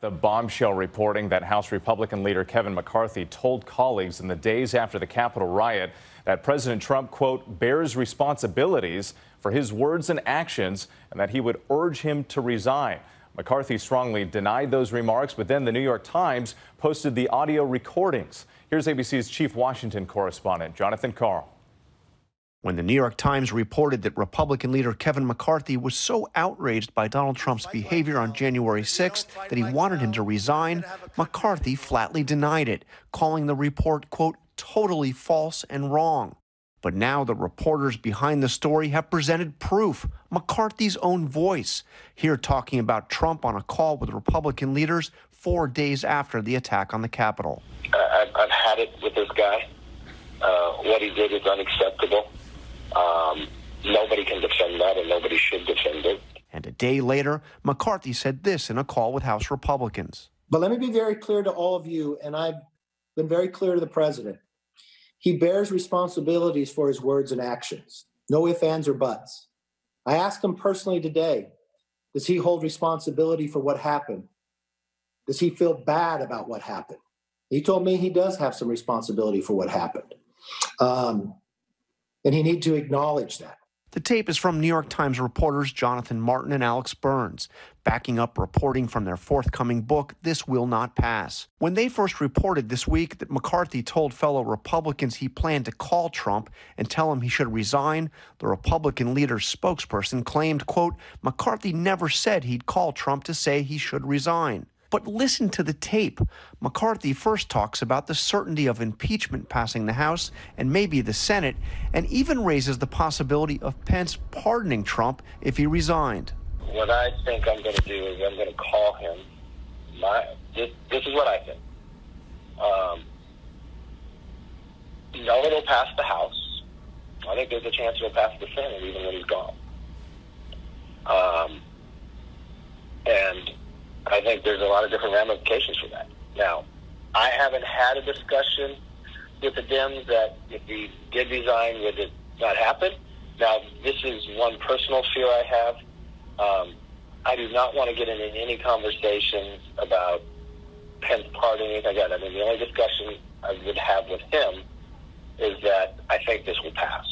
The bombshell reporting that House Republican leader Kevin McCarthy told colleagues in the days after the Capitol riot that President Trump, quote, bears responsibilities for his words and actions and that he would urge him to resign. McCarthy strongly denied those remarks, but then the New York Times posted the audio recordings. Here's ABC's chief Washington correspondent, Jonathan Karl. When the New York Times reported that Republican leader Kevin McCarthy was so outraged by Donald Trump's behavior on January 6th that he wanted him to resign, McCarthy flatly denied it, calling the report, quote, totally false and wrong. But now the reporters behind the story have presented proof, McCarthy's own voice, here talking about Trump on a call with Republican leaders 4 days after the attack on the Capitol. I've had it with this guy. What he did is unacceptable. Nobody can defend that, and nobody should defend it. And a day later, McCarthy said this in a call with House Republicans. But let me be very clear to all of you, and I've been very clear to the president. He bears responsibilities for his words and actions. No ifs, ands, or buts. I asked him personally today, does he hold responsibility for what happened? Does he feel bad about what happened? He told me he does have some responsibility for what happened. And he needs to acknowledge that. The tape is from New York Times reporters Jonathan Martin and Alex Burns, backing up reporting from their forthcoming book, This Will Not Pass. When they first reported this week that McCarthy told fellow Republicans he planned to call Trump and tell him he should resign, the Republican leader's spokesperson claimed, quote, McCarthy never said he'd call Trump to say he should resign. But listen to the tape. McCarthy first talks about the certainty of impeachment passing the House and maybe the Senate, and even raises the possibility of Pence pardoning Trump if he resigned. What I think I'm going to do is I'm going to call him. This is what I think. No, it'll pass the House. I think there's a chance it'll pass the Senate even when he's gone. And I think there's a lot of different ramifications for that. Now, I haven't had a discussion with the Dems that if he did resign, would it not happen? Now, this is one personal fear I have. I do not want to get into any conversations about Pence pardoning. Again, I mean, the only discussion I would have with him is that I think this will pass,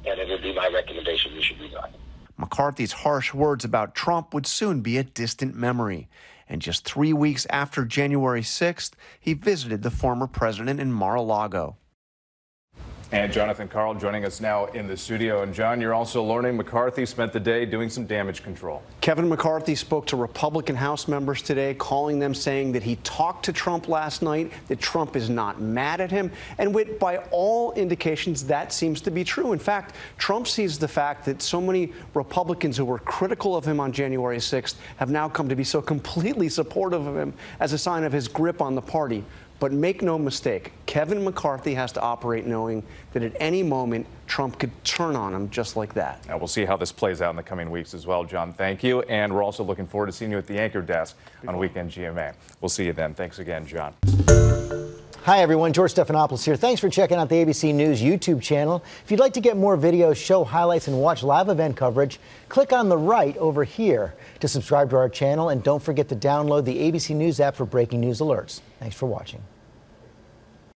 and it would be my recommendation he should resign. McCarthy's harsh words about Trump would soon be a distant memory. And just 3 weeks after January 6th, he visited the former president in Mar-a-Lago. And Jonathan Karl joining us now in the studio. And John, you're also learning McCarthy spent the day doing some damage control. Kevin McCarthy spoke to Republican House members today, calling them, saying that he talked to Trump last night, that Trump is not mad at him. And by all indications, that seems to be true. In fact, Trump sees the fact that so many Republicans who were critical of him on January 6th have now come to be so completely supportive of him as a sign of his grip on the party. But make no mistake, Kevin McCarthy has to operate knowing that at any moment Trump could turn on him just like that. Now we'll see how this plays out in the coming weeks as well, John. Thank you. And we're also looking forward to seeing you at the anchor desk on Weekend GMA. We'll see you then. Thanks again, John. Hi, everyone. George Stephanopoulos here. Thanks for checking out the ABC News YouTube channel. If you'd like to get more videos, show highlights, and watch live event coverage, click on the right over here to subscribe to our channel. And don't forget to download the ABC News app for breaking news alerts. Thanks for watching.